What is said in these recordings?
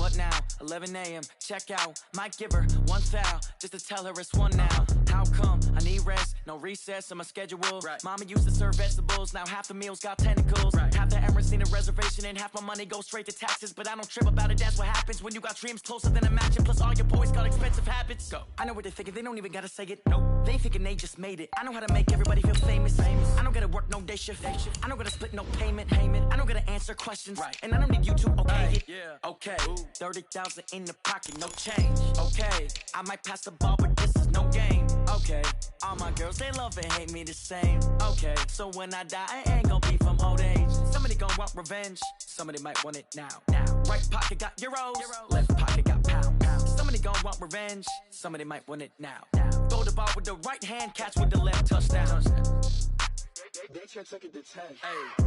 What now? 11 a.m. Check out. Might give her one foul just to tell her it's one now. How come? I need rest. No recess on my schedule. Right. Mama used to serve vegetables. Now half the meals got tentacles. Right. Half the Emirates need a reservation and half my money goes straight to taxes. But I don't trip about it. That's what happens when you got dreams closer than a mansion. Plus all your boys got expensive habits. Go. I know what they're thinking. They don't even gotta say it. Nope. They thinking they just made it. I know how to make everybody feel famous. I don't gotta work no day shift. I don't gotta split no payment. I don't gotta answer questions. Right. And I don't need you to okay it. Yeah. Okay. 30,000 in the pocket, no change. Okay. I might pass the ball, but this is no game. Okay. All my girls, they love and hate me the same. Okay. So when I die, I ain't gonna be from old age. Somebody gon' want revenge. Somebody might want it now. Right pocket got euros. Left pocket got pound. Somebody gon' want revenge. Somebody might want it now. Throw the ball with the right hand, catch with the left, touchdown. They can't take it to 10. Hey.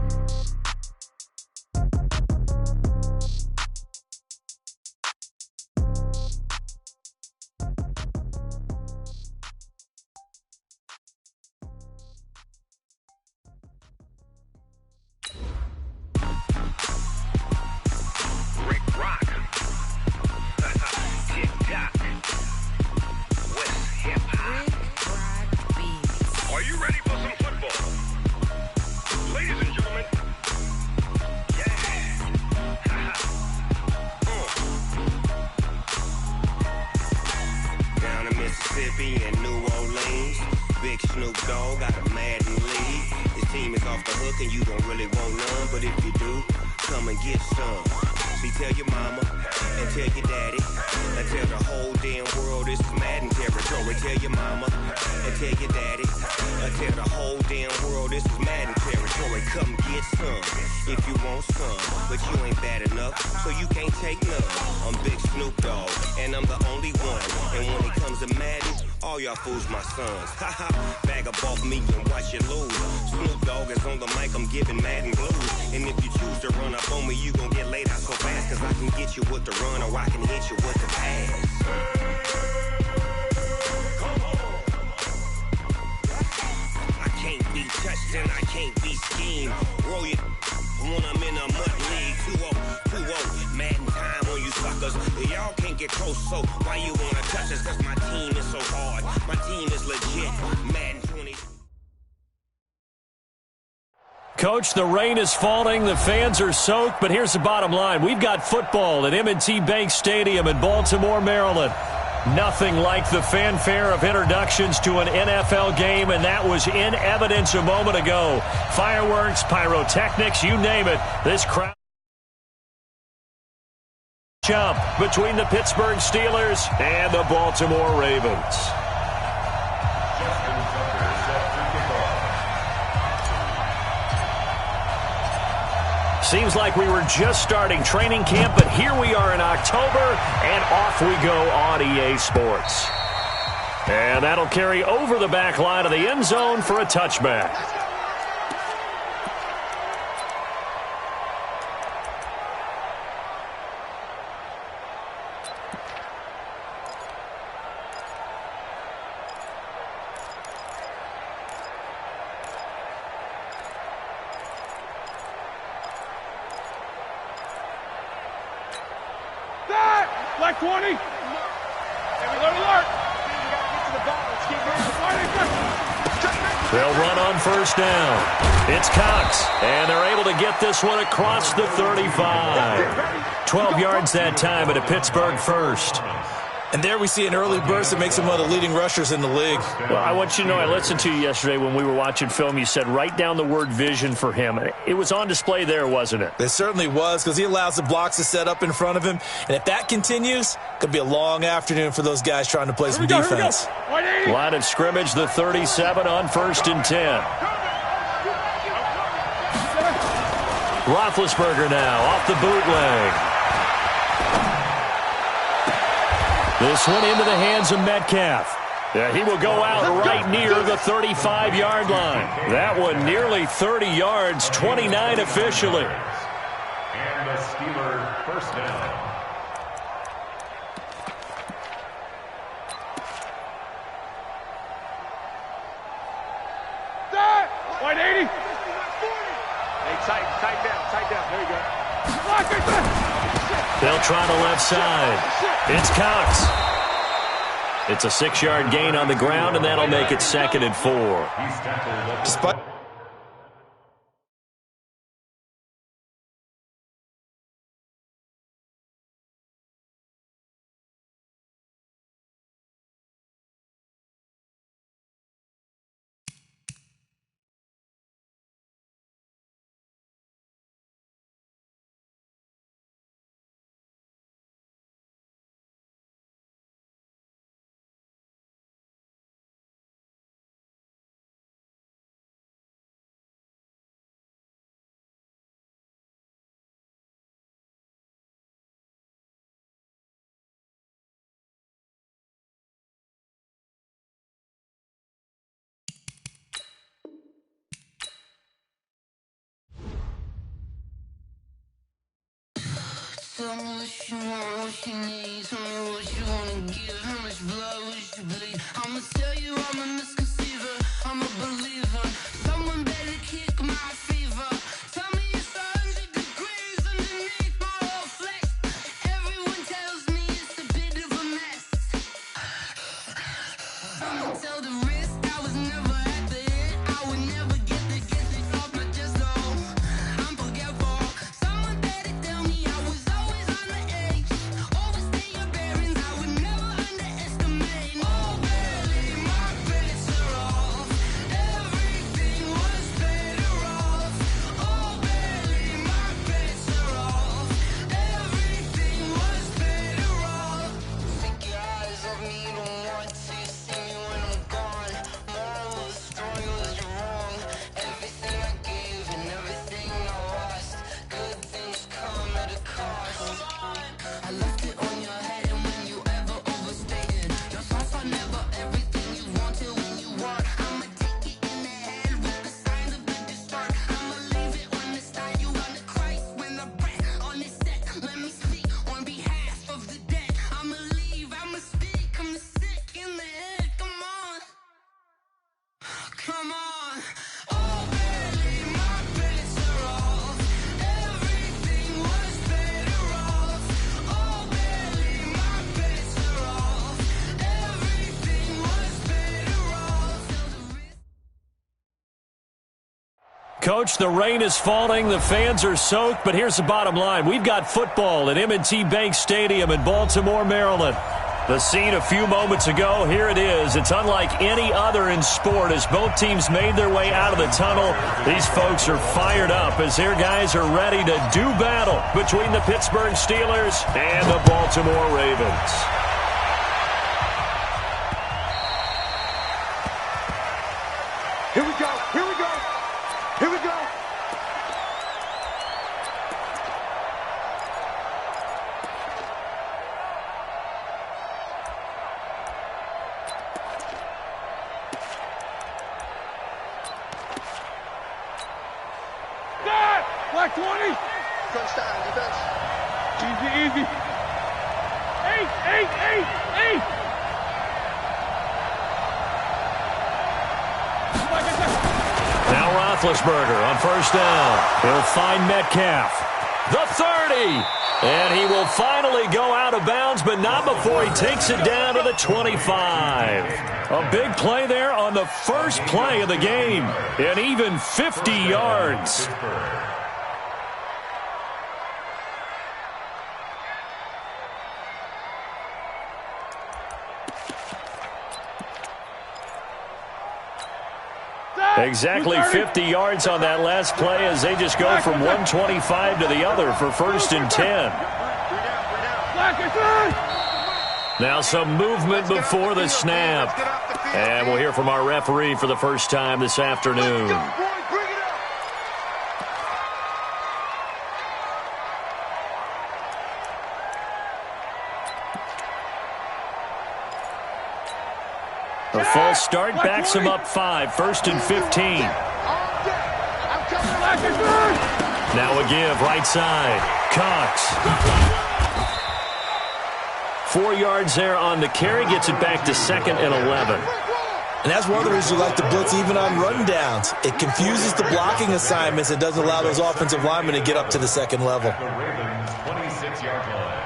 And New Orleans, big Snoop Dogg got a Madden lead. His team is off the hook and you don't really want none, but if you do, come and get some. See, tell your mama and tell your daddy and tell the whole damn world this is Madden territory. Tell your mama and tell your daddy and tell the whole damn world this is Madden territory. Come get some if you want some, but you ain't bad enough, so you can't take none. I'm Big Snoop Dogg and I'm the only one, and when it comes to Madden, all y'all fools my sons. Haha, bag up off me and watch you lose. Snoop Dogg is on the mic, I'm giving Madden blues. And if you choose to run up on me, you gon' get laid out so fast, cause I can get you with the run or I can hit you with the pass. I can't be touched and I can't be schemed. Roll you when I'm in a mud league. 2-0, Madden time on you suckers. Y'all can't get close, so why you wanna touch us? Cause my team is so hard. My team is legit. Madden 20. Coach, the rain is falling, the fans are soaked, but here's the bottom line. We've got football at M&T Bank Stadium in Baltimore, Maryland. Nothing like the fanfare of introductions to an NFL game, and that was in evidence a moment ago. Fireworks, pyrotechnics, you name it. This crowd jump between the Pittsburgh Steelers and the Baltimore Ravens. Seems like we were just starting training camp, but here we are in October, and off we go on EA Sports. And that'll carry over the back line of the end zone for a touchback. Black 20. Alert. They'll run on first down. It's Cox, and they're able to get this one across the 35. 12 yards that time at a Pittsburgh first. And there we see an early burst that makes him one of the leading rushers in the league. Well, I want you to know, I listened to you yesterday when we were watching film. You said write down the word vision for him. It was on display there, wasn't it? It certainly was, because he allows the blocks to set up in front of him. And if that continues, it could be a long afternoon for those guys trying to play some defense. Line of scrimmage, the 37 on 1st and 10. Roethlisberger now off the bootleg. This one into the hands of Metcalf. He will go out right near the 35-yard line. That one nearly 30 yards, 29 officially. And the Steelers first down. White 80. Hey, tight down. There you go. They'll try the left side. It's Cox. It's a 6-yard gain on the ground, and that'll make it 2nd and 4. Despite Tell me what you want, what you need. Tell me what you wanna give. How much blood would you bleed? I'ma tell you I'm a misconceiver. I'm a believer. Someone better kick my fever. Tell me it's 100 degrees underneath my whole flesh. Everyone tells me it's a bit of a mess. I'ma tell the risk I was never at the end. I would never get it off my chest though. I'm forgetful. Someone better tell me I was always on the edge. Overstay your bearings, I would never underestimate. Oh baby, my bets are off. Everything was better off. Oh baby, my bets are off. Everything was better off. Take your eyes off me, don't want to see me when I'm gone. Moral of the story was you're wrong. Everything I gave and everything I lost. Good things come at a cost. I left it on your head, and when you ever overstated, your thoughts are never everything you wanted when you want. I'ma take it in the head with the signs of the distort. I'ma leave it on the side. You on the Christ when the breath on this set. Let me speak on behalf of the dead. I'ma leave, I'ma speak. I'm sick in the head. Come on, come on. Oh baby, my bets are off. Everything was better off. Oh baby, my bets are off. Everything was better off. Tell the risk. Coach, the rain is falling. The fans are soaked. But here's the bottom line. We've got football at M&T Bank Stadium in Baltimore, Maryland. The scene a few moments ago, here it is. It's unlike any other in sport as both teams made their way out of the tunnel. These folks are fired up as their guys are ready to do battle between the Pittsburgh Steelers and the Baltimore Ravens. Here we go. Here we go. Here we go. That! Black 20. Crunch time, defense. Easy, easy. 8. Like I said. Now Roethlisberger on first down. He'll find Metcalf. The 30. And he will finally go out of bounds, but not before he takes it down to the 25. A big play there on the first play of the game. And even 50 yards. Exactly 50 yards on that last play as they just go from 125 to the other for 1st and 10. Now some movement before the snap. And we'll hear from our referee for the first time this afternoon. A false start backs him up 5, 1st and 15. Now a give, right side. Cox. 4 yards there on the carry, gets it back to 2nd and 11. And that's one of the reasons we like to blitz even on run downs. It confuses the blocking assignments. It doesn't allow those offensive linemen to get up to the second level. The Ravens 26. 46-yard line.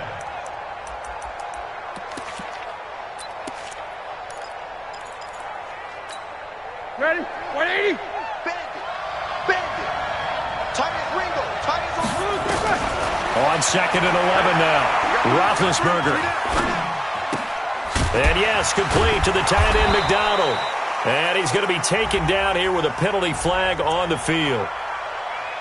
Ready? 180. Bandit. Tight as Ringo. Tight as On 2nd and 11 now. Roethlisberger. And yes, complete to the tight end, McDonald. And he's going to be taken down here with a penalty flag on the field.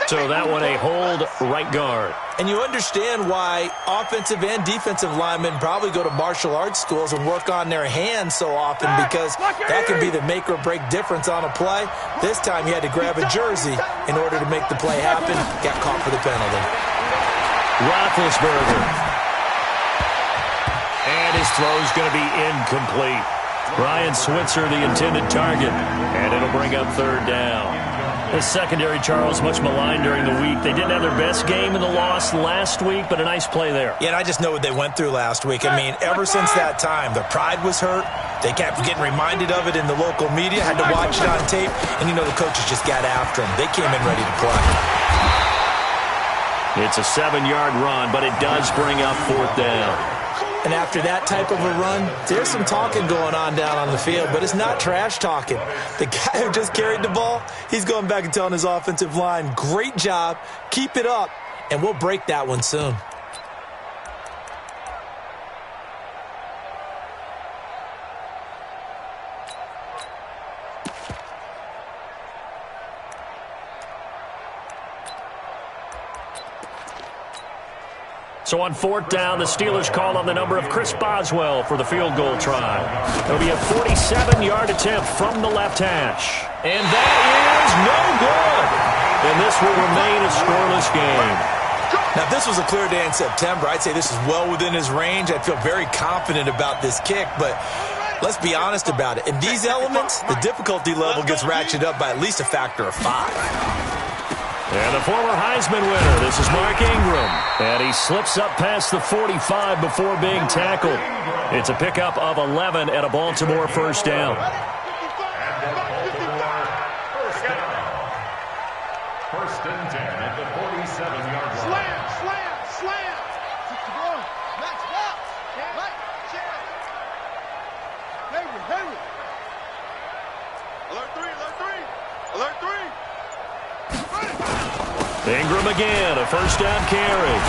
So that one a hold right guard. And you understand why offensive and defensive linemen probably go to martial arts schools and work on their hands so often, because that can be the make or break difference on a play. This time he had to grab a jersey in order to make the play happen. Got caught for the penalty. Roethlisberger. And his throw's going to be incomplete. Ryan Switzer, the intended target. And it'll bring up 3rd down. The secondary, Charles, much maligned during the week. They didn't have their best game in the loss last week, but a nice play there. Yeah, and I just know what they went through last week. I mean, ever since that time, their pride was hurt. They kept getting reminded of it in the local media, had to watch it on tape, and, the coaches just got after them. They came in ready to play. It's a 7-yard run, but it does bring up 4th down. And after that type of a run, there's some talking going on down on the field, but it's not trash talking. The guy who just carried the ball, he's going back and telling his offensive line, great job, keep it up, and we'll break that one soon. So on 4th down, the Steelers call on the number of Chris Boswell for the field goal try. It'll be a 47-yard attempt from the left hash. And that is no good. And this will remain a scoreless game. Now, if this was a clear day in September, I'd say this is well within his range. I'd feel very confident about this kick, but let's be honest about it. In these elements, the difficulty level gets ratcheted up by at least a factor of 5. And the former Heisman winner, this is Mark Ingram. And he slips up past the 45 before being tackled. It's a pickup of 11 at a Baltimore 1st down. First and 10 at the 47-yard line. Slam. Max box. Henry. Alert 3. Ingram again, a 1st down carry.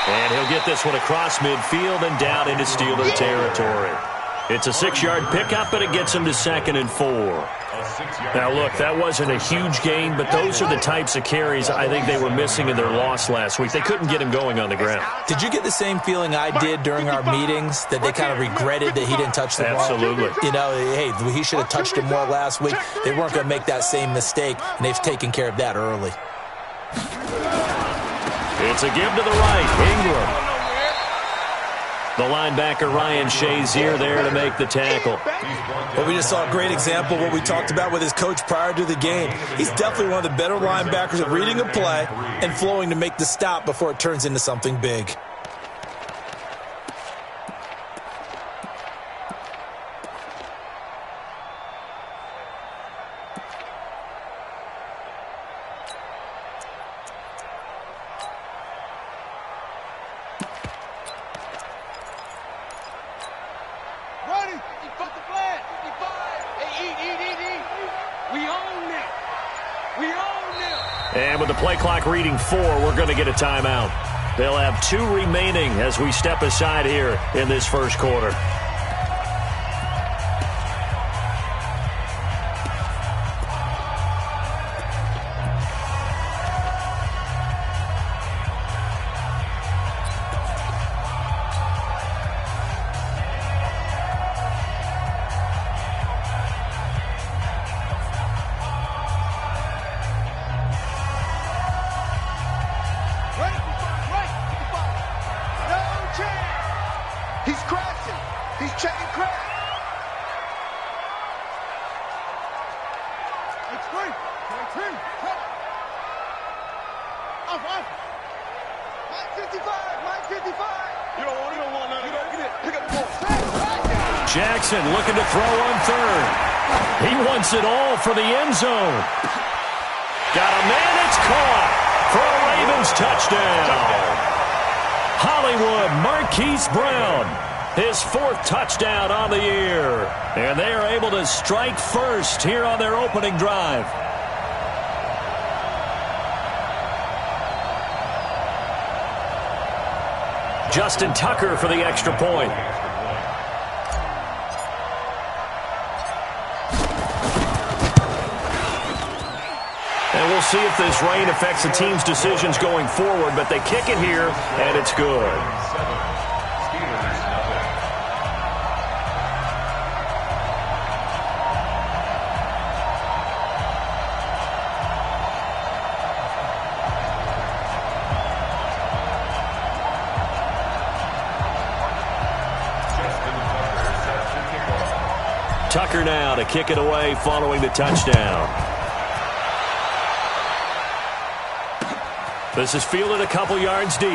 And he'll get this one across midfield and down into Steeler territory. It's a 6-yard pickup, and it gets him to 2nd and 4. Now, look, that wasn't a huge gain, but those are the types of carries I think they were missing in their loss last week. They couldn't get him going on the ground. Did you get the same feeling I did during our meetings, that they kind of regretted that he didn't touch the ball? Absolutely. Hey, he should have touched it more last week. They weren't going to make that same mistake, and they've taken care of that early. It's a give to the right, Ingram. The linebacker, Ryan Shazier, there to make the tackle. Well, we just saw a great example of what we talked about with his coach prior to the game. He's definitely one of the better linebackers at reading a play and flowing to make the stop before it turns into something big. And with the play clock reading 4, we're going to get a timeout. They'll have 2 remaining as we step aside here in this first quarter. He's crashing. He's checking crash. It's free. Off. Mike 55. You don't want none. You don't get it. Pick up the ball. Jackson looking to throw on 3rd. He wants it all for the end zone. Got a man, it's caught for a Ravens touchdown. Hollywood Marquise Brown, his 4th touchdown on the year. And they are able to strike first here on their opening drive. Justin Tucker for the extra point. And we'll see if this rain affects the team's decisions going forward, but they kick it here, and it's good. Tucker now to kick it away following the touchdown. This is fielded a couple yards deep.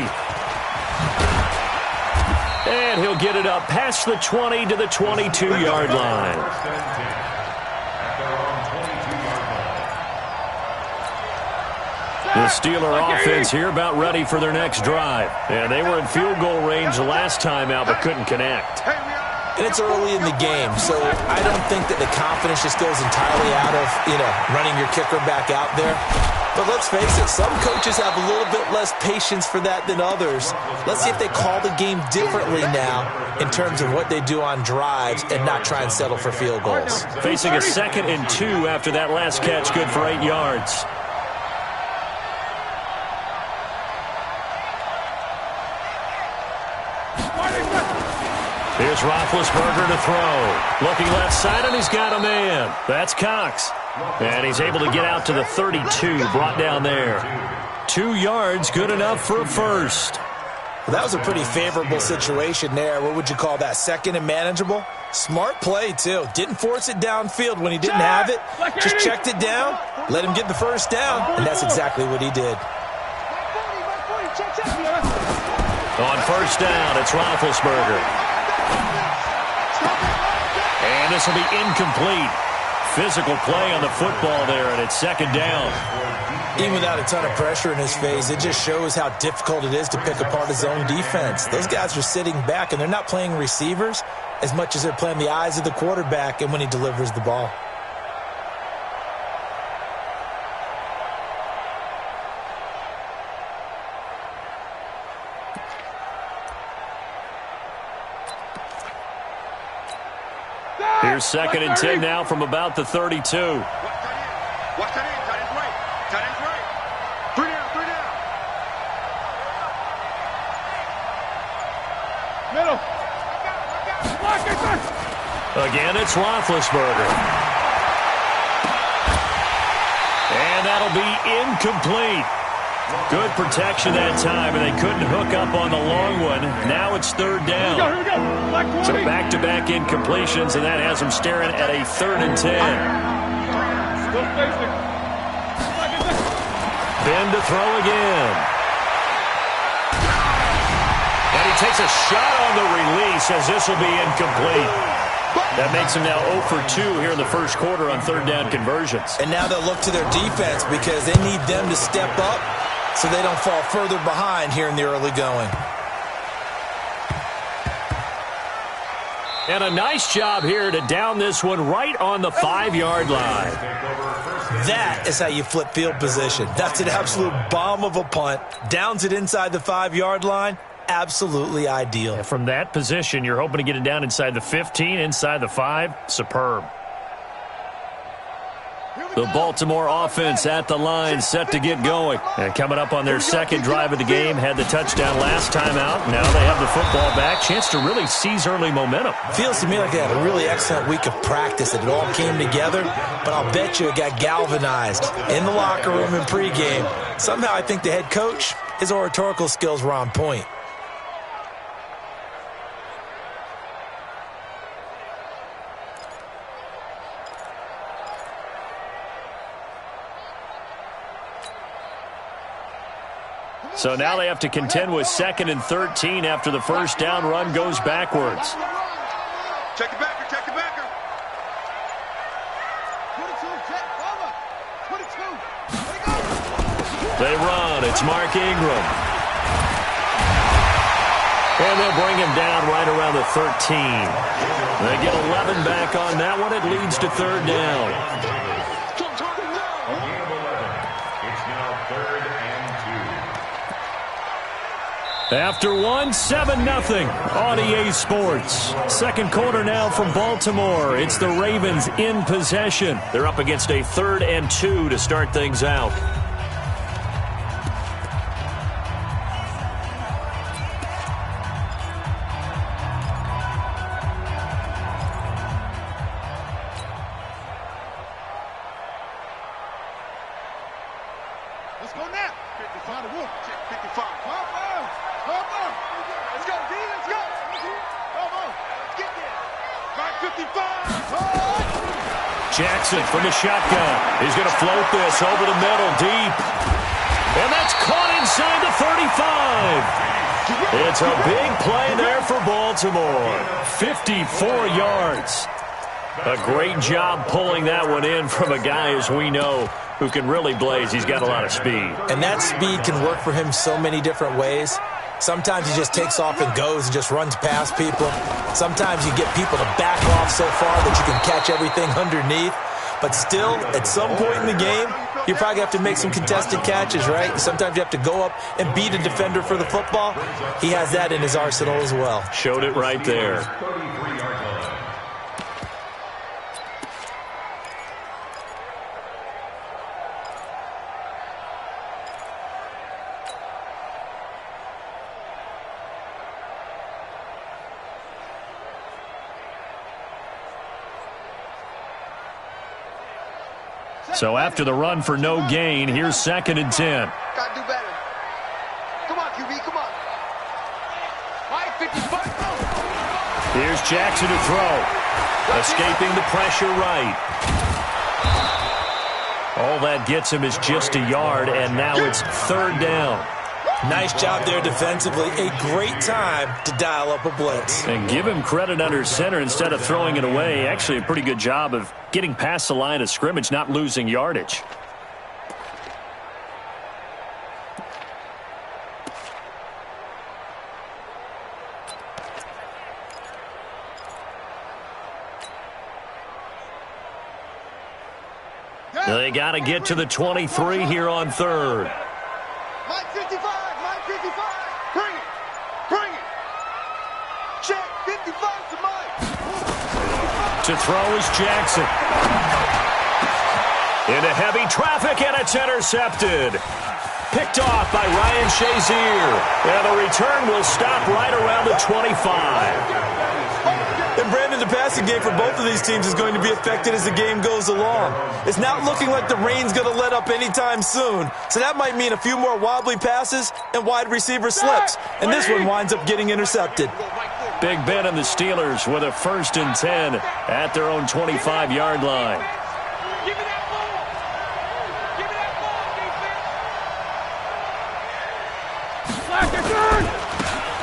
And he'll get it up past the 20 to the 22-yard line. The Steeler offense here about ready for their next drive. And they were in field goal range the last time out but couldn't connect. And it's early in the game, so I don't think that the confidence just goes entirely out of, running your kicker back out there. But let's face it, some coaches have a little bit less patience for that than others. Let's see if they call the game differently now in terms of what they do on drives and not try and settle for field goals. Facing a 2nd and 2 after that last catch, good for 8 yards. Here's Roethlisberger to throw. Looking left side, and he's got a man. That's Cox. And he's able to get out to the 32, brought down there. 2 yards, good enough for a first. Well, that was a pretty favorable situation there. What would you call that, 2nd and manageable? Smart play, too. Didn't force it downfield when he didn't have it. Just checked it down, let him get the first down, and that's exactly what he did. On first down, it's Roethlisberger. And this will be incomplete. Physical play on the football there, and it's 2nd down. Even without a ton of pressure in his face, it just shows how difficult it is to pick apart his own defense. Those guys are sitting back, and they're not playing receivers as much as they're playing the eyes of the quarterback and when he delivers the ball. Here's 2nd and 10 now from about the 32. Watch that in, tight end right. Tight end's right. 3 down, 3 down. Middle. Again, it's Roethlisberger. And that'll be incomplete. Good protection that time, and they couldn't hook up on the long one. Now it's 3rd down. Here we go. So back-to-back incompletions, and that has them staring at a 3rd and 10. Ben to throw again. And he takes a shot on the release as this will be incomplete. That makes him now 0 for 2 here in the first quarter on 3rd down conversions. And now they'll look to their defense because they need them to step up so they don't fall further behind here in the early going. And a nice job here to down this one right on the 5-yard line. That is how you flip field position. That's an absolute bomb of a punt. Downs it inside the 5-yard line. Absolutely ideal. And from that position, you're hoping to get it down inside the 15, inside the 5. Superb. The Baltimore offense at the line, set to get going. And coming up on their 2nd drive of the game, had the touchdown last time out. Now they have the football back. Chance to really seize early momentum. Feels to me like they had a really excellent week of practice. It all came together, but I'll bet you it got galvanized in the locker room in pregame. Somehow I think the head coach, his oratorical skills were on point. So now they have to contend with 2nd and 13 after the first down run goes backwards. Check the backer, check the backer. 22, They run. It's Mark Ingram. And they'll bring him down right around the 13. They get 11 back on that one. It leads to third down. After 7-0 on EA Sports. Second quarter now from Baltimore. It's the Ravens in possession. They're up against a 3rd and 2 to start things out. Let's go now. 55 to Wolf. Check 55. Come on. Let's go, D. Let's go. Come on. Let's get there. Right 55. Jackson from the shotgun. He's going to float this over the middle, deep. And that's caught inside the 35. It's a big play there for Baltimore. 54 yards. A great job pulling that one in from a guy, as we know, who can really blaze. He's got a lot of speed. And that speed can work for him so many different ways. Sometimes he just takes off and goes and just runs past people. Sometimes you get people to back off so far that you can catch everything underneath. But still, at some point in the game, you probably have to make some contested catches, right? Sometimes you have to go up and beat a defender for the football. He has that in his arsenal as well. Showed it right there. So after the run for no gain, here's 2nd and 10. Gotta do better. Come on, QB, come on. Right 55. Here's Jackson to throw. Escaping the pressure right. All that gets him is just a yard, and now it's 3rd down. Nice job there defensively. A great time to dial up a blitz. And give him credit under center instead of throwing it away. Actually, a pretty good job of getting past the line of scrimmage, not losing yardage. They got to get to the 23 here on 3rd. Mike 55, Mike 55. Bring it. Bring it. Check 55 to Mike. To throw is Jackson. Into heavy traffic, and it's intercepted. Picked off by Ryan Shazier. And the return will stop right around the 25. And Brandon, the passing game for both of these teams is going to be affected as the game goes along. It's not looking like the rain's going to let up anytime soon. So that might mean a few more wobbly passes and wide receiver slips. And this one winds up getting intercepted. Big Ben and the Steelers with a 1st and 10 at their own 25-yard line. Give me that ball. Give me that ball, defense.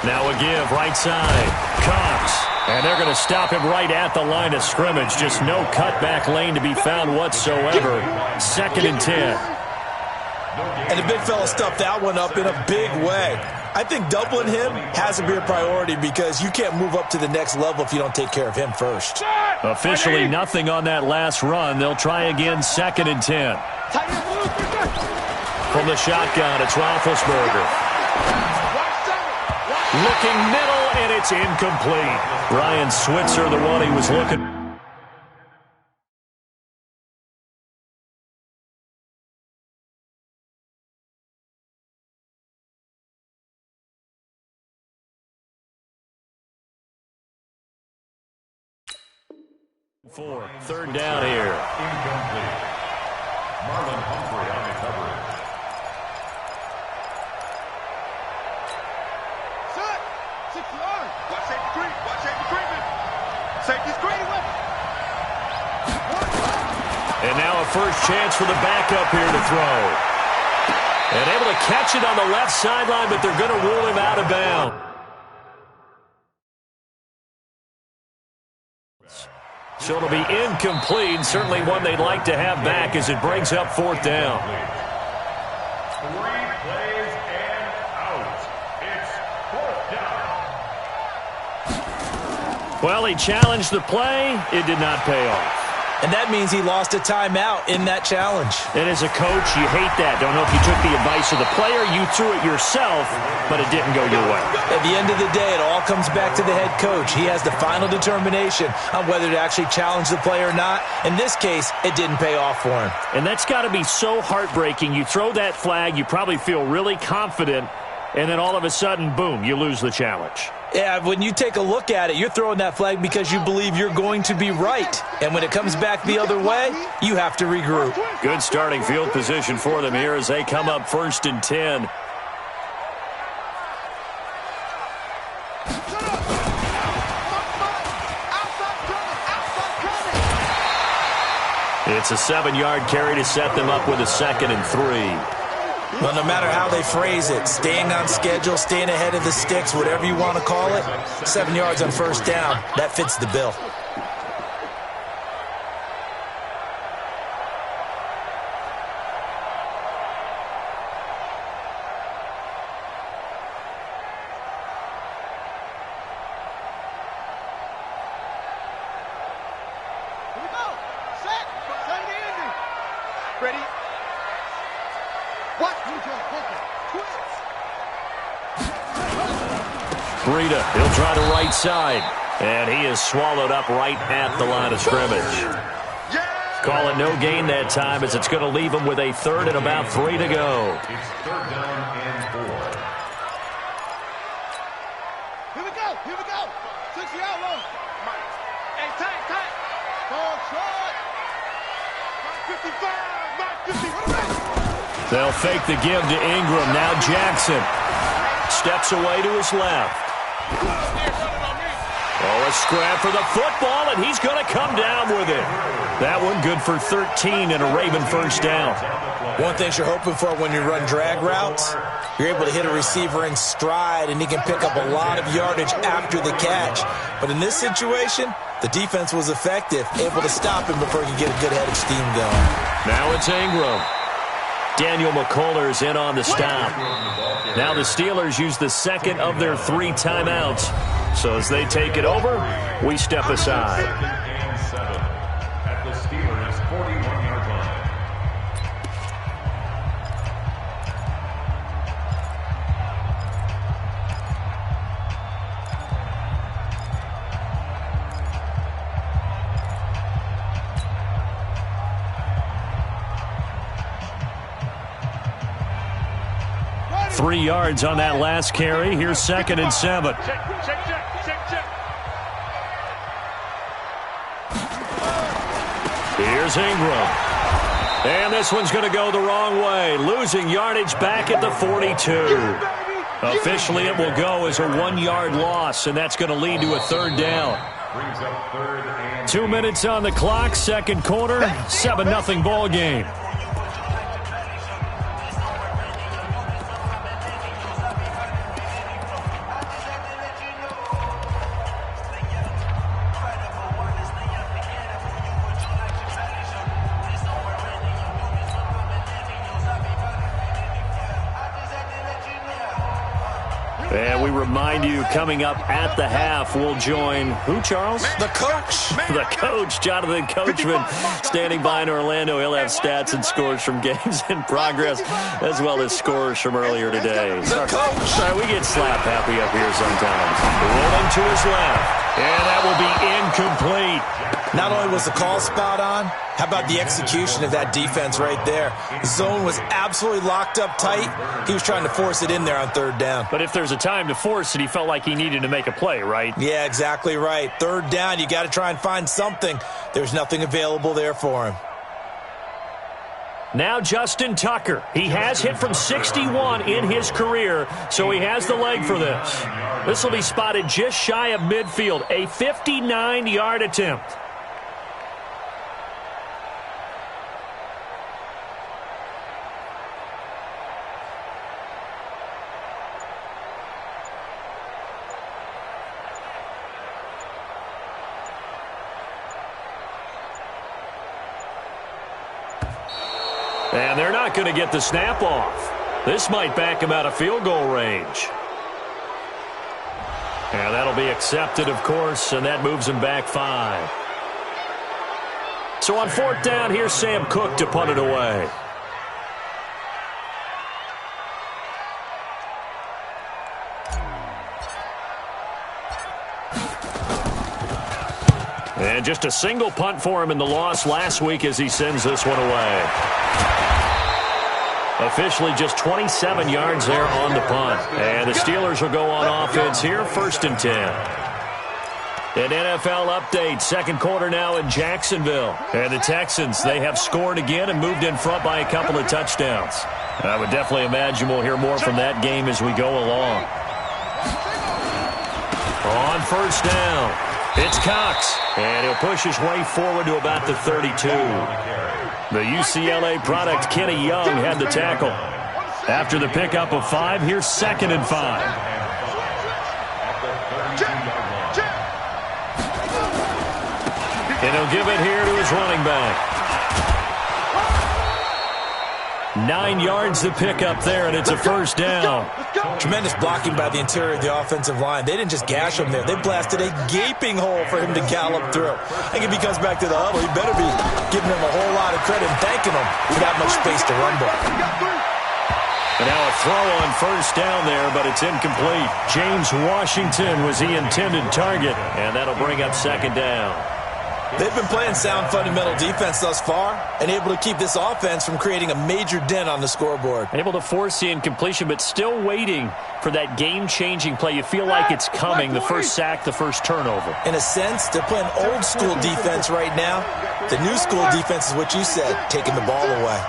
Now a give, right side. Cox. And they're going to stop him right at the line of scrimmage. Just no cutback lane to be found whatsoever. 2nd and 10. And the big fella stuffed that one up in a big way. I think doubling him has to be a priority because you can't move up to the next level if you don't take care of him first. Officially nothing on that last run. They'll try again, 2nd and 10. From the shotgun, it's Roethlisberger. Looking middle, and it's incomplete. Ryan Switzer, the one he was looking. For 3rd down here. Incomplete. Marlon Humphrey on the coverage. Set. 6 yards. Watch safety screen. Watch safety screen. Safety screen. And now a first chance for the backup here to throw. And able to catch it on the left sideline, but they're going to rule him out of bounds. So it'll be incomplete. Certainly one they'd like to have back as it brings up 4th down. 3 plays and out. It's 4th down. Well, he challenged the play. It did not pay off. And that means he lost a timeout in that challenge. And as a coach, you hate that. Don't know if you took the advice of the player. You threw it yourself, but it didn't go your way. At the end of the day, it all comes back to the head coach. He has the final determination on whether to actually challenge the play or not. In this case, it didn't pay off for him. And that's got to be so heartbreaking. You throw that flag, you probably feel really confident, and then all of a sudden, boom, you lose the challenge. Yeah, when you take a look at it, you're throwing that flag because you believe you're going to be right. And when it comes back the other way, you have to regroup. Good starting field position for them here as they come up 1st and 10. It's a 7-yard carry to set them up with a 2nd and 3. Well, no matter how they phrase it, staying on schedule, staying ahead of the sticks, whatever you want to call it, 7 yards on 1st down, that fits the bill. Here we go. Set. Set the ending. Ready? What? Breida, he'll try the right side. And he is swallowed up right at the line of scrimmage. Call it no gain that time as it's going to leave him with a 3rd and about 3 to go. It's 3rd down and 4. Here we go. Here we go. 60 out low. Hey, tight. Ball short. 55. They'll fake the give to Ingram. Now Jackson steps away to his left. Oh, a scrap for the football, and he's going to come down with it. That one good for 13 and a Raven 1st down. One thing you're hoping for when you run drag routes, you're able to hit a receiver in stride, and he can pick up a lot of yardage after the catch. But in this situation, the defense was effective, able to stop him before he could get a good head of steam going. Now it's Ingram. Daniel McCullers in on the stop. Now the Steelers use the 2nd of their 3 timeouts. So as they take it over, we step aside. 2nd and 7 at the Steelers' 41-yard line. Three yards on that last carry. Here's 2nd and 7. Check. Here's Ingram. And this one's going to go the wrong way. Losing yardage back at the 42. Officially, it will go as a 1-yard loss, and that's going to lead to a 3rd down. Brings up 3rd and 2 minutes on the clock, 2nd quarter, 7-0 ball game. And we remind you, coming up at the half, we'll join who, Charles? The coach. The coach, Jonathan Coachman, standing by in Orlando. He'll have stats and scores from games in progress, as well as scores from earlier today. The coach. Sorry, we get slap happy up here sometimes. Rolling to his left. And that will be incomplete. Not only was the call spot on, how about the execution of that defense right there? The zone was absolutely locked up tight. He was trying to force it in there on 3rd down. But if there's a time to force it, he felt like he needed to make a play, right? Yeah, exactly right. 3rd down, you got to try and find something. There's nothing available there for him. Now Justin Tucker. He has hit from 61 in his career, so he has the leg for this. This will be spotted just shy of midfield, a 59-yard attempt. And they're not going to get the snap off. This might back him out of field goal range. And that'll be accepted, of course, and that moves him back 5. So on 4th down, here's Sam Cook to punt it away. And just a single punt for him in the loss last week as he sends this one away. Officially just 27 yards there on the punt. And the Steelers will go on offense here, 1st and 10. An NFL update, second quarter now in Jacksonville. And the Texans, they have scored again and moved in front by a couple of touchdowns. I would definitely imagine we'll hear more from that game as we go along. On 1st down, it's Cox. And he'll push his way forward to about the 32. The UCLA product, Kenny Young, had the tackle. After the pickup of 5, here's 2nd and 5. And he'll give it here to his running back. 9 yards the pickup there, and it's a 1st down. Tremendous blocking by the interior of the offensive line. They didn't just gash him there. They blasted a gaping hole for him to gallop through. I think if he comes back to the huddle, he better be giving him a whole lot of credit and thanking him for that much space to rumble. And now a throw on 1st down there, but it's incomplete. James Washington was the intended target, and that'll bring up 2nd down. They've been playing sound fundamental defense thus far and able to keep this offense from creating a major dent on the scoreboard. Able to force the incompletion, but still waiting for that game-changing play. You feel like it's coming, the first sack, the first turnover. In a sense, they're playing old-school defense right now. The new-school defense is what you said, taking the ball away.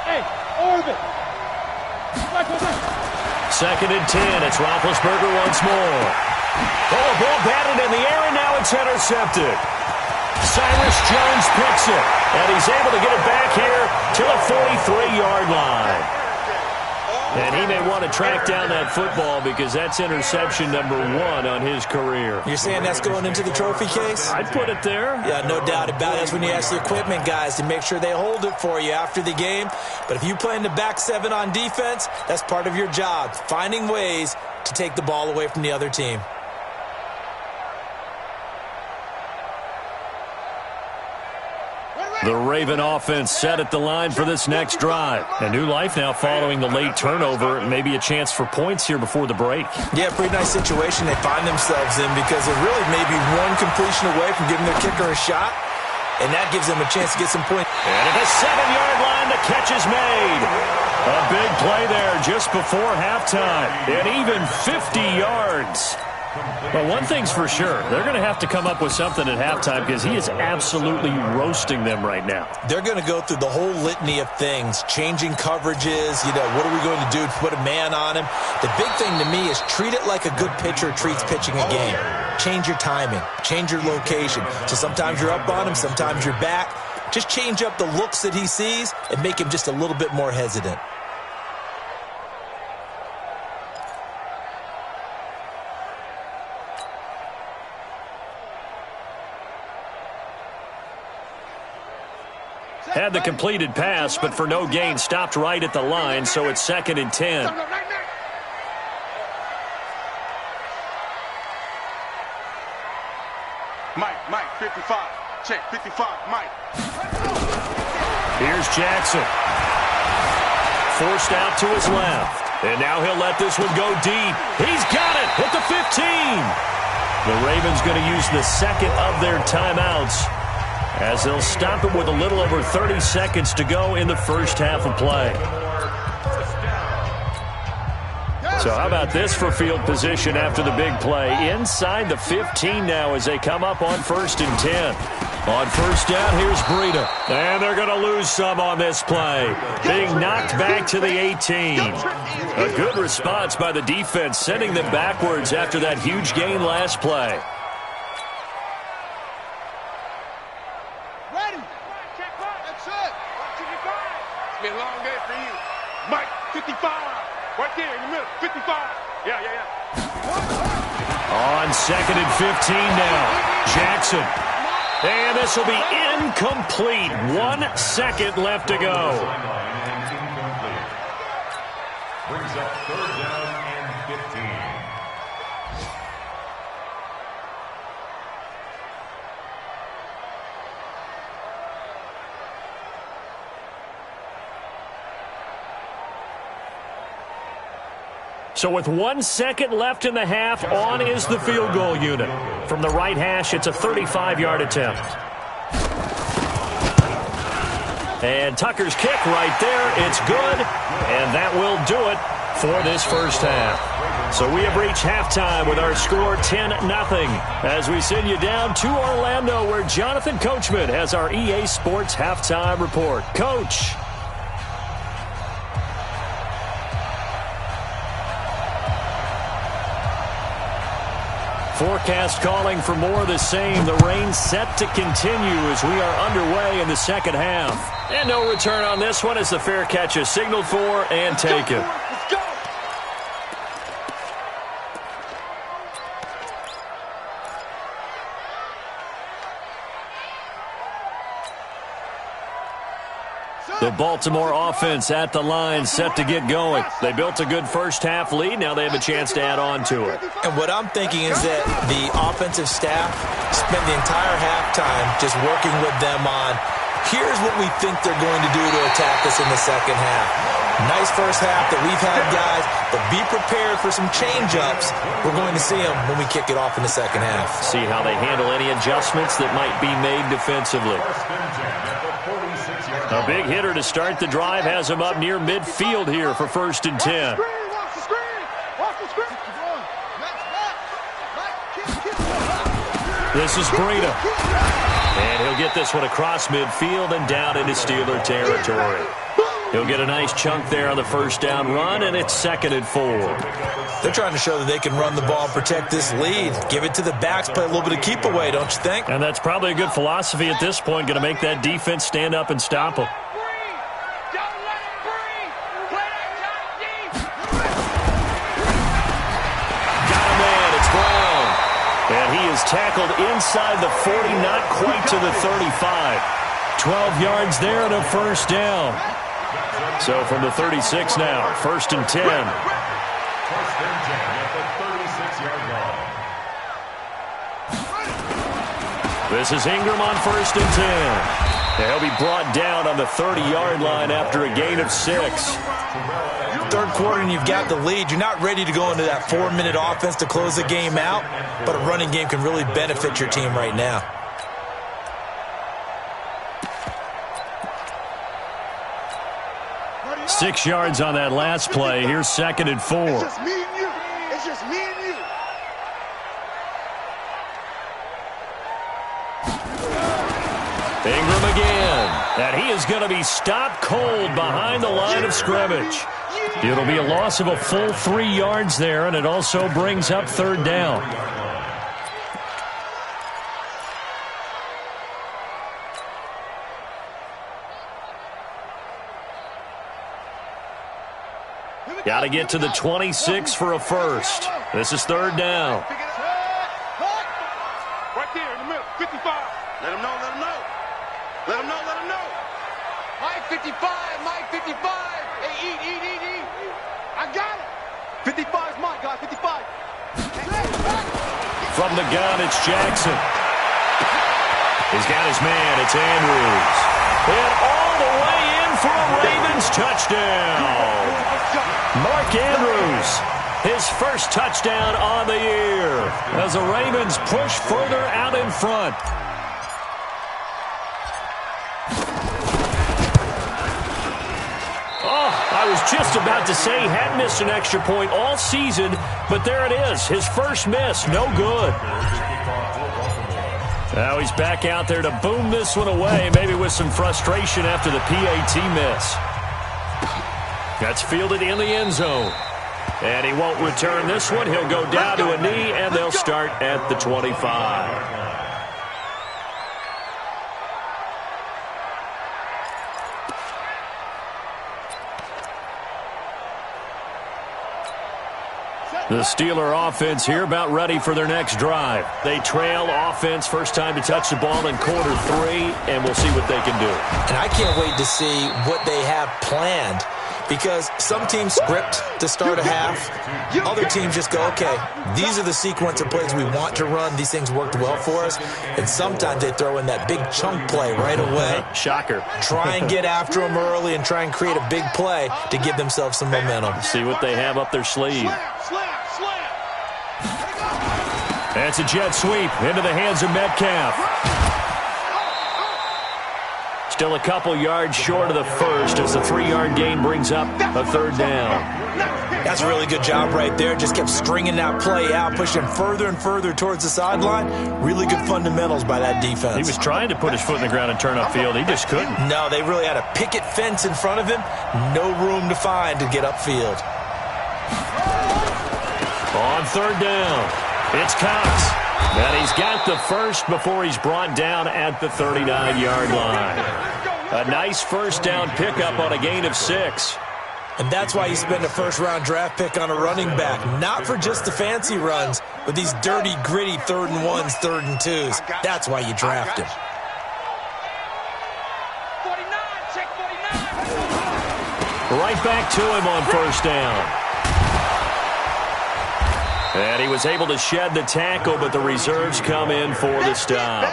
Hey, orbit. 2nd and 10. It's Roethlisberger once more. Oh, ball batted in the air, and now it's intercepted. Cyrus Jones picks it, and he's able to get it back here to the 43-yard line. And he may want to track down that football because that's interception number 1 on his career. You're saying that's going into the trophy case? I'd put it there. Yeah, no doubt about it. That's when you ask the equipment guys to make sure they hold it for you after the game. But if you play in the back 7 on defense, that's part of your job, finding ways to take the ball away from the other team. The Raven offense set at the line for this next drive. A new life now following the late turnover. Maybe a chance for points here before the break. Yeah, pretty nice situation they find themselves in because they're really maybe one completion away from giving their kicker a shot, and that gives them a chance to get some points. And at the 7-yard line, the catch is made. A big play there just before halftime. And even 50 yards. Well, one thing's for sure. They're going to have to come up with something at halftime because he is absolutely roasting them right now. They're going to go through the whole litany of things, changing coverages, what are we going to do to put a man on him? The big thing to me is treat it like a good pitcher treats pitching a game. Change your timing, change your location. So sometimes you're up on him, sometimes you're back. Just change up the looks that he sees and make him just a little bit more hesitant. Had the completed pass, but for no gain, stopped right at the line, so it's 2nd and 10. Mike, 55. Check, 55, Mike. Here's Jackson. Forced out to his left. And now he'll let this one go deep. He's got it at the 15. The Ravens going to use the second of their timeouts as they'll stop it with a little over 30 seconds to go in the first half of play. So how about this for field position after the big play? Inside the 15 now as they come up on 1st and 10. On 1st down, here's Breida. And they're going to lose some on this play. Being knocked back to the 18. A good response by the defense, sending them backwards after that huge gain last play. Ready. That's it. It's been a long day for you. Mike, 55. Right there in the middle. 55. Yeah. On 2nd and 15 now. Jackson. And this will be incomplete. 1 second left to go. Brings up third down and 15. So with 1 second left in the half, on is the field goal unit. From the right hash, it's a 35-yard attempt. And Tucker's kick right there. It's good, and that will do it for this first half. So we have reached halftime with our score 10-0 as we send you down to Orlando where Jonathan Coachman has our EA Sports halftime report. Coach. Forecast calling for more of the same. The rain set to continue as we are underway in the second half. And no return on this one as the fair catch is signaled for and taken. Let's go. The Baltimore offense at the line set to get going. They built a good first half lead. Now they have a chance to add on to it. And what I'm thinking is that the offensive staff spent the entire halftime just working with them on, here's what we think they're going to do to attack us in the second half. Nice first half that we've had, guys, but be prepared for some change-ups. We're going to see them when we kick it off in the second half. See how they handle any adjustments that might be made defensively. A big hitter to start the drive has him up near midfield here for 1st and 10. Watch the screen. Watch the screen. This is Breida. And he'll get this one across midfield and down into Steeler territory. He'll get a nice chunk there on the first down run, and it's 2nd and 4. They're trying to show that they can run the ball, protect this lead. Give it to the backs, play a little bit of keep away, don't you think? And that's probably a good philosophy at this point, going to make that defense stand up and stop them. Got a man, it's Brown. And he is tackled inside the 40, not quite to the 35. 12 yards there and a first down. So from the 36 now, 1st and 10. 1st and 10 at the 36-yard line. This is Ingram on 1st and 10. And he'll be brought down on the 30-yard line after a gain of 6. Third quarter and you've got the lead. You're not ready to go into that 4-minute offense to close the game out, but a running game can really benefit your team right now. Six yards on that last play. Here's 2nd and 4. It's just me and you. It's just me and you. Ingram again. And he is going to be stopped cold behind the line of scrimmage. It'll be a loss of a full 3 yards there, and it also brings up 3rd down. Got to get to the 26 for a first. This is 3rd down. Right there in the middle, 55. Let him know, let him know. Let him know, let him know. Mike 55, Mike 55. Hey, eat. I got it. 55 is mine, guys, 55. From the gun, it's Jackson. He's got his man, it's Andrews. And all the way in for a Ravens touchdown. Mark Andrews, his first touchdown on the year as the Ravens push further out in front. Oh, I was just about to say he hadn't missed an extra point all season, but there it is, his first miss, no good. Now he's back out there to boom this one away, maybe with some frustration after the PAT miss. That's fielded in the end zone. And he won't return this one. He'll go down to a knee, and they'll start at the 25. The Steeler offense here about ready for their next drive. They trail offense, first time to touch the ball in quarter 3, and we'll see what they can do. And I can't wait to see what they have planned because some teams script to start a half. Other teams just go, okay, these are the sequence of plays we want to run. These things worked well for us. And sometimes they throw in that big chunk play right away. Shocker. Try and get after them early and try and create a big play to give themselves some momentum. See what they have up their sleeve. That's a jet sweep into the hands of Metcalf. Still a couple yards short of the first as the 3-yard gain brings up a third down. That's a really good job right there. Just kept stringing that play out, pushing further and further towards the sideline. Really good fundamentals by that defense. He was trying to put his foot in the ground and turn upfield. He just couldn't. No, they really had a picket fence in front of him. No room to find to get upfield. On third down, it's Cox. And he's got the first before he's brought down at the 39-yard line. A nice first down pickup on a gain of 6. And that's why you spend a first-round draft pick on a running back. Not for just the fancy runs, but these dirty, gritty 3rd and 1s, 3rd and 2s. That's why you draft him. 49, check 49. Right back to him on first down. And he was able to shed the tackle, but the reserves come in for the stop.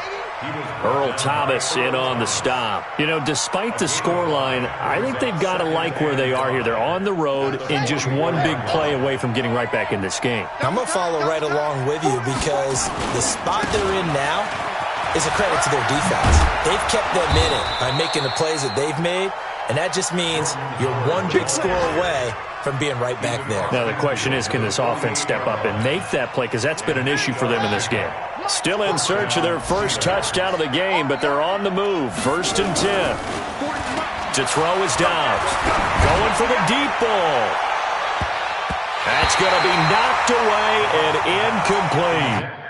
Earl Thomas in on the stop. You know, despite the scoreline, I think they've got to like where they are here. They're on the road and just one big play away from getting right back in this game. I'm going to follow right along with you because the spot they're in now is a credit to their defense. They've kept them in it by making the plays that they've made, and that just means you're one big score away from being right back there. Now the question is, can this offense step up and make that play? Because that's been an issue for them in this game. Still in search of their first touchdown of the game, but they're on the move. 1st and 10. To throw is Dobbs. Going for the deep ball. That's going to be knocked away and incomplete.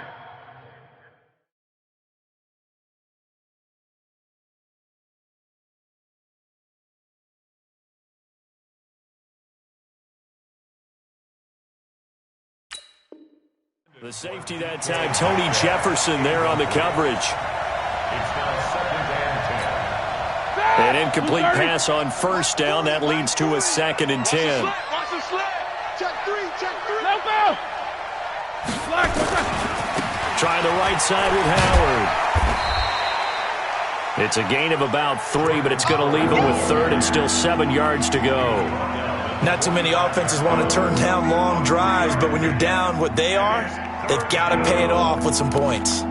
The safety that time, Tony Jefferson there on the coverage. An incomplete pass on first down. That leads to a 2nd and 10. Trying the right side with Howard. It's a gain of about 3, but it's going to leave him with 3rd and still 7 yards to go. Not too many offenses want to turn down long drives, but when you're down what they are, they've got to pay it off with some points.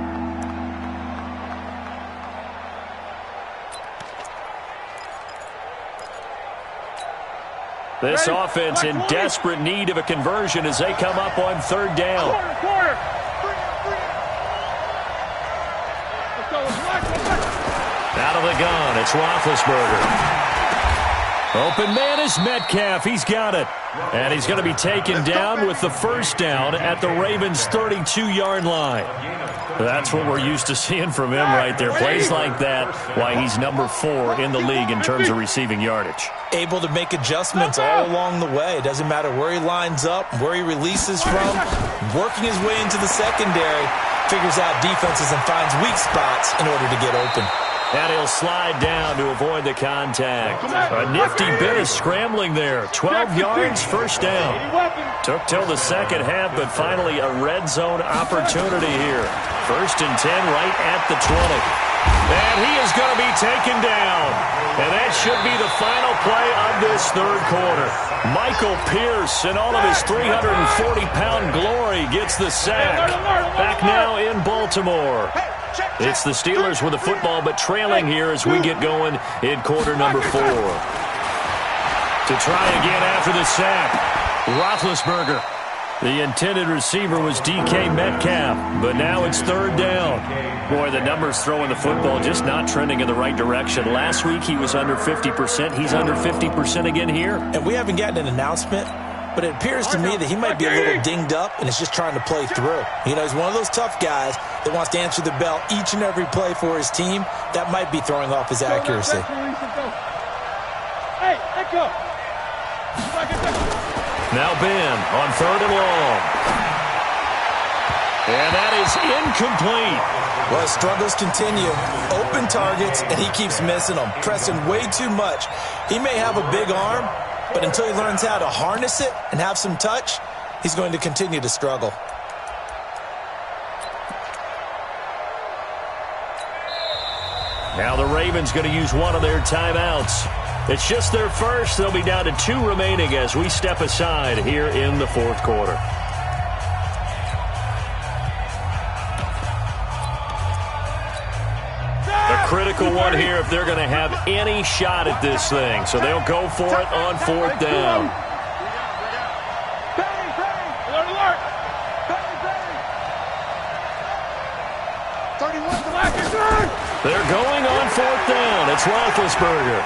This offense in desperate need of a conversion as they come up on 3rd down. Out of the gun, it's Roethlisberger. Open man is Metcalf. He's got it. And he's going to be taken down with the first down at the Ravens' 32-yard line. That's what we're used to seeing from him right there. Plays like that, why he's number 4 in the league in terms of receiving yardage. Able to make adjustments all along the way. It doesn't matter where he lines up, where he releases from. Working his way into the secondary, figures out defenses and finds weak spots in order to get open. And he'll slide down to avoid the contact. A nifty bit of scrambling there. 12 yards, first down. Took till the second half, but finally a red zone opportunity here. 1st and 10 right at the 20. And he is going to be taken down. And that should be the final play of this 3rd quarter. Michael Pierce, in all of his 340-pound glory, gets the sack. Back now in Baltimore. It's the Steelers with the football, but trailing here as we get going in quarter number 4. To try again after the sack, Roethlisberger. The intended receiver was DK Metcalf, but now it's 3rd down. Boy, the numbers throwing the football just not trending in the right direction. Last week he was under 50%. He's under 50% again here. And we haven't gotten an announcement, but it appears to me that he might be a little dinged up and is just trying to play through. You know, he's one of those tough guys that wants to answer the bell each and every play for his team. That might be throwing off his accuracy. Hey, let go. Now Ben on 3rd and long. And that is incomplete. Well, his struggles continue. Open targets, and he keeps missing them, pressing way too much. He may have a big arm, but until he learns how to harness it and have some touch, he's going to continue to struggle. Now the Ravens going to use one of their timeouts. It's just their first. They'll be down to 2 remaining as we step aside here in the fourth quarter. A critical one here if they're going to have any shot at this thing. So they'll go for it on 4th down. They're going on 4th down. It's Roethlisberger.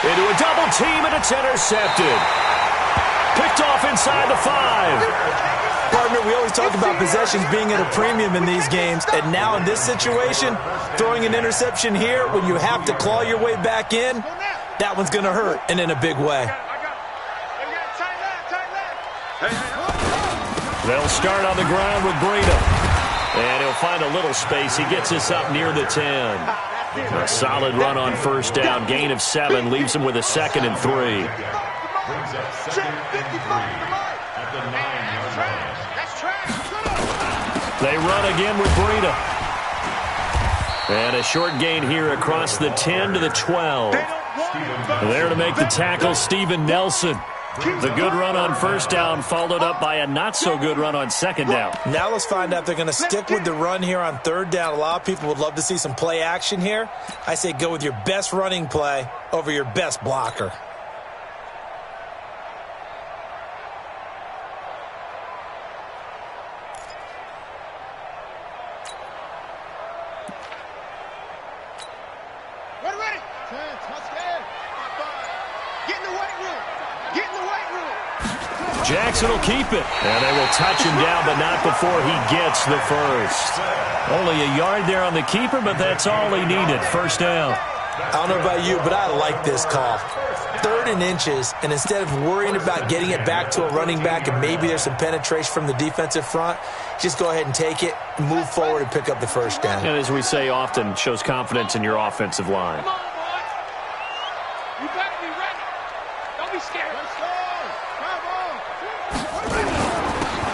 Into a double team, and it's intercepted. Picked off inside the 5. Partner, we always talk about possessions being at a premium in these games, and now in this situation, throwing an interception here when you have to claw your way back in, that one's going to hurt, and in a big way. They'll start on the ground with Breida. And he'll find a little space. He gets us up near the 10. A solid run on 1st down. Gain of 7 leaves him with a 2nd and 3. Brings up 2nd and 3 at the 9-yard line. They run again with Breida. And a short gain here across the 10 to the 12. There to make the tackle, Steven Nelson. The good run on 1st down followed up by a not-so-good run on 2nd down. Now let's find out if they're going to stick with the run here on 3rd down. A lot of people would love to see some play action here. I say go with your best running play over your best blocker. Jackson will keep it. And they will touch him down, but not before he gets the first. Only a yard there on the keeper, but that's all he needed. 1st down. I don't know about you, but I like this call. 3rd and inches, and instead of worrying about getting it back to a running back and maybe there's some penetration from the defensive front, just go ahead and take it, move forward, and pick up the 1st down. And as we say often, shows confidence in your offensive line. You better be ready. Don't be scared.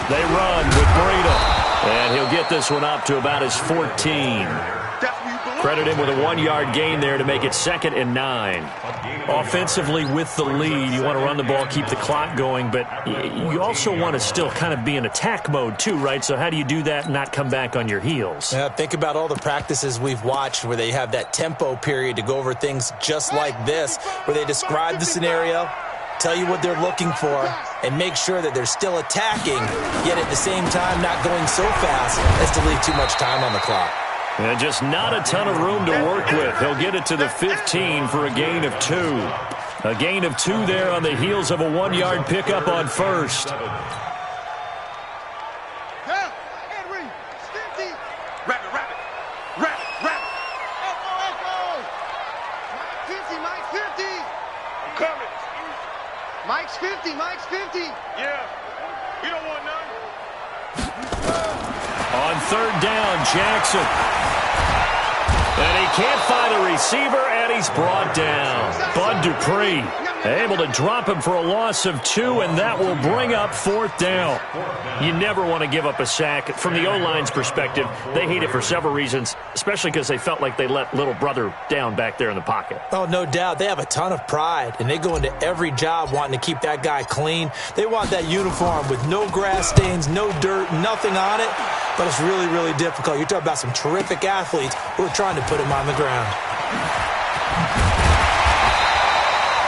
They run with Breida. And he'll get this one up to about his 14. Credit him with a 1-yard gain there to make it 2nd and 9. Offensively with the lead, you want to run the ball, keep the clock going, but you also want to still kind of be in attack mode too, right? So how do you do that and not come back on your heels? Yeah, think about all the practices we've watched where they have that tempo period to go over things just like this, where they describe the scenario, tell you what they're looking for, and make sure that they're still attacking, yet at the same time not going so fast as to leave too much time on the clock. And just not a ton of room to work with. He'll get it to the 15 for a gain of 2. A gain of 2 there on the heels of a 1-yard pickup on 1st. Mike's 50, Mike's 50. Yeah, we don't want none. On 3rd down, Jackson. And he can't find a receiver, and he's brought down. Bud Dupree able to drop him for a loss of 2, and that will bring up 4th down. You never want to give up a sack. From the O-line's perspective, they hate it for several reasons, especially because they felt like they let little brother down back there in the pocket. Oh, no doubt. They have a ton of pride, and they go into every job wanting to keep that guy clean. They want that uniform with no grass stains, no dirt, nothing on it, but it's really, really difficult. You're talking about some terrific athletes who are trying to put him on the ground.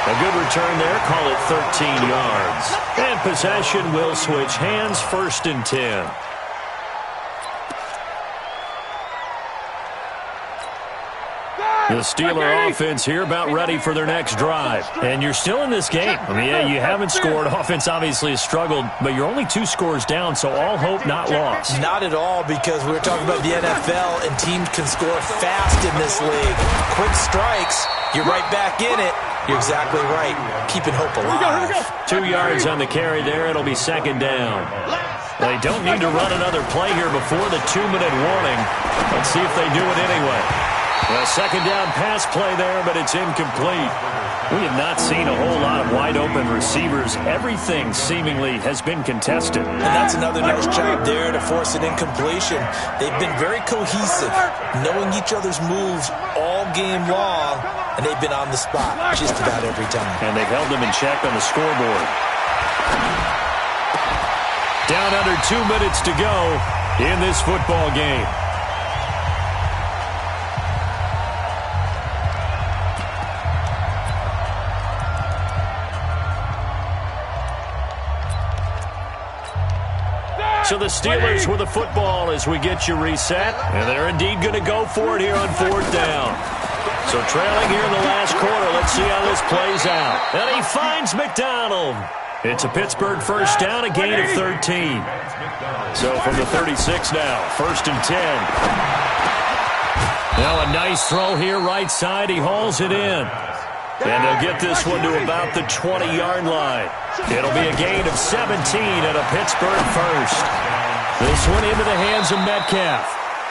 A good return there, call it 13 yards. And possession will switch hands, 1st and 10. The Steeler offense here about ready for their next drive. And you're still in this game. I mean, yeah, you haven't scored. Offense obviously has struggled, but you're only 2 scores down, so all hope not lost. Not at all, because we were talking about the NFL, and teams can score fast in this league. Quick strikes, you're right back in it. You're exactly right. Keeping hope alive. 2 yards on the carry there. It'll be 2nd down. They don't need to run another play here before the 2-minute warning. Let's see if they do it anyway. A second down pass play there, but it's incomplete. We have not seen a whole lot of wide-open receivers. Everything seemingly has been contested. And that's another nice job there to force an incompletion. They've been very cohesive, knowing each other's moves all game long, and they've been on the spot just about every time. And they've held them in check on the scoreboard. Down under 2 minutes to go in this football game. So the Steelers with the football as we get you reset. And they're indeed going to go for it here on 4th down. So trailing here in the last quarter. Let's see how this plays out. And he finds McDonald. It's a Pittsburgh first down, a gain of 13. So from the 36 now, 1st and 10. Now a nice throw here right side. He hauls it in. And they'll get this one to about the 20-yard line. It'll be a gain of 17 and a Pittsburgh first. This one into the hands of Metcalf.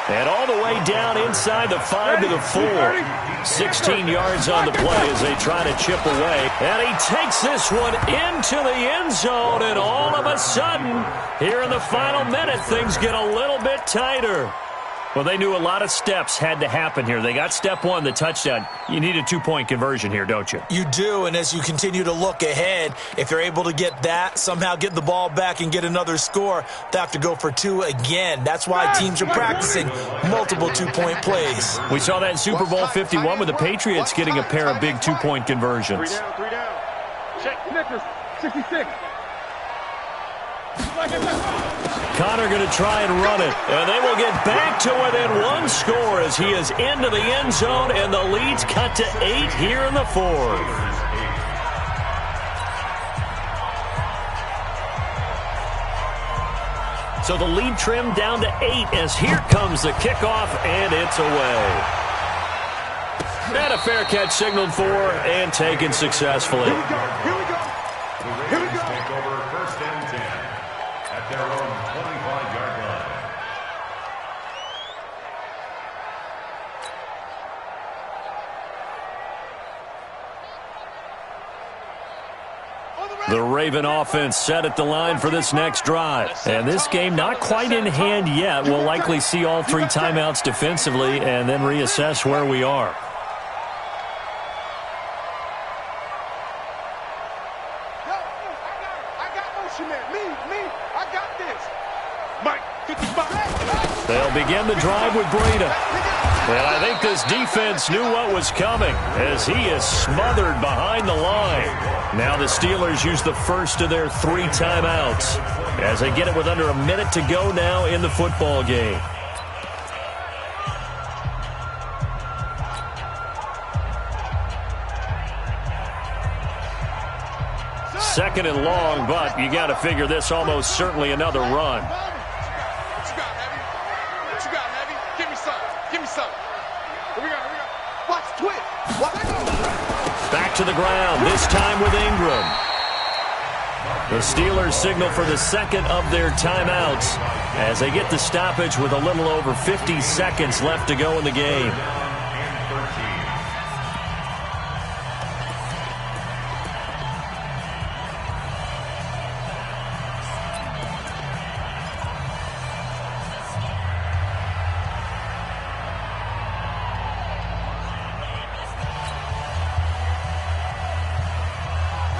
And all the way down inside the 5 to the 4. 16 yards on the play as they try to chip away. And he takes this one into the end zone. And all of a sudden, here in the final minute, things get a little bit tighter. Well, they knew a lot of steps had to happen here. They got step 1, the touchdown. You need a 2-point conversion here, don't you? You do, and as you continue to look ahead, if they're able to get that, somehow get the ball back and get another score, they have to go for 2 again. That's why teams are practicing multiple 2-point plays. We saw that in Super Bowl 51 with the Patriots getting a pair of big 2-point conversions. 3 down. Check. Snickers, 66. Connor going to try and run it. And they will get back to within 1 score as he is into the end zone, and the lead's cut to 8 here in the 4th. So the lead trimmed down to 8 as here comes the kickoff, and it's away. And a fair catch signaled for and taken successfully. Here we go. Here we go. Here we go. Take over 1st and 10 at their own 25-yard line. The Raven offense set at the line for this next drive. And this game not quite in hand yet. We'll likely see all 3 timeouts defensively and then reassess where we are. They'll begin the drive with Breida. And I think this defense knew what was coming as he is smothered behind the line. Now the Steelers use the first of their 3 timeouts as they get it with under a minute to go now in the football game. Second and long, but you got to figure this almost certainly another run. Back to the ground, this time with Ingram. The Steelers signal for the second of their timeouts as they get the stoppage with a little over 50 seconds left to go in the game.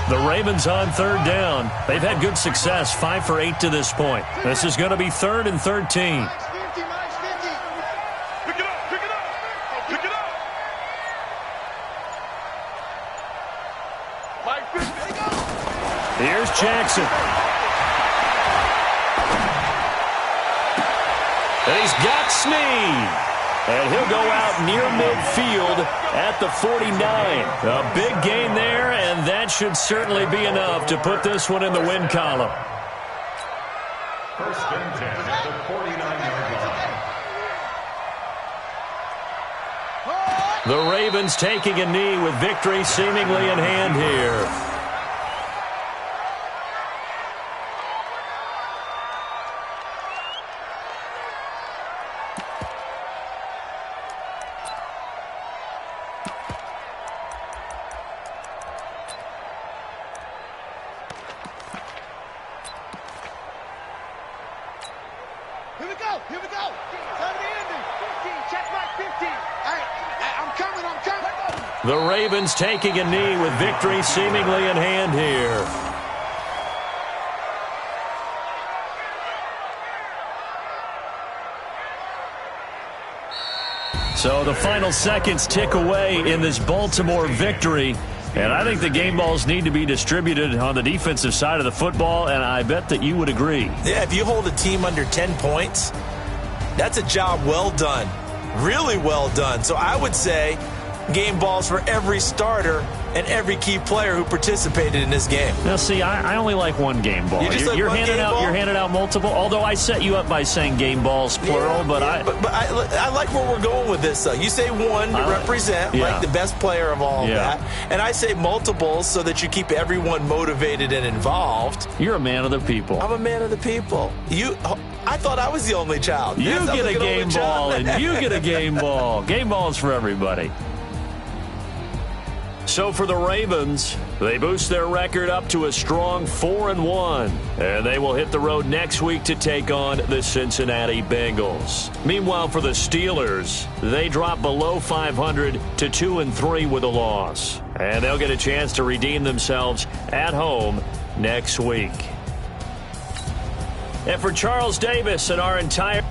The Ravens on 3rd down. They've had good success, 5 for 8 to this point. This is going to be 3rd and 13. Pick it up, pick it up, pick it up. Here's Jackson. And he's got Snead. And he'll go out near midfield at the 49. A big gain there, and that should certainly be enough to put this one in the win column. 1st and 10 at the 49-yard line. The Ravens taking a knee with victory seemingly in hand here. go. Here we go. Time to the ending. 15. Check right 15. Hey, I'm coming. I'm coming. The Ravens taking a knee with victory seemingly in hand here. So the final seconds tick away in this Baltimore victory. And I think the game balls need to be distributed on the defensive side of the football, and I bet that you would agree. Yeah, if you hold a team under 10 points, that's a job well done. Really well done. So I would say game balls for every starter and every key player who participated in this game. Now, see, I only like one game ball. You're handing out multiple, although I set you up by saying game balls, plural. But I like where we're going with this, though. You say one to represent, like the best player of all that. And I say multiples so that you keep everyone motivated and involved. You're a man of the people. I'm a man of the people. I thought I was the only child. You get a game ball, and you get a game ball. Game balls for everybody. So for the Ravens, they boost their record up to a strong 4-1, and they will hit the road next week to take on the Cincinnati Bengals. Meanwhile, for the Steelers, they drop below 500 to 2-3 with a loss, and they'll get a chance to redeem themselves at home next week. And for Charles Davis and our entire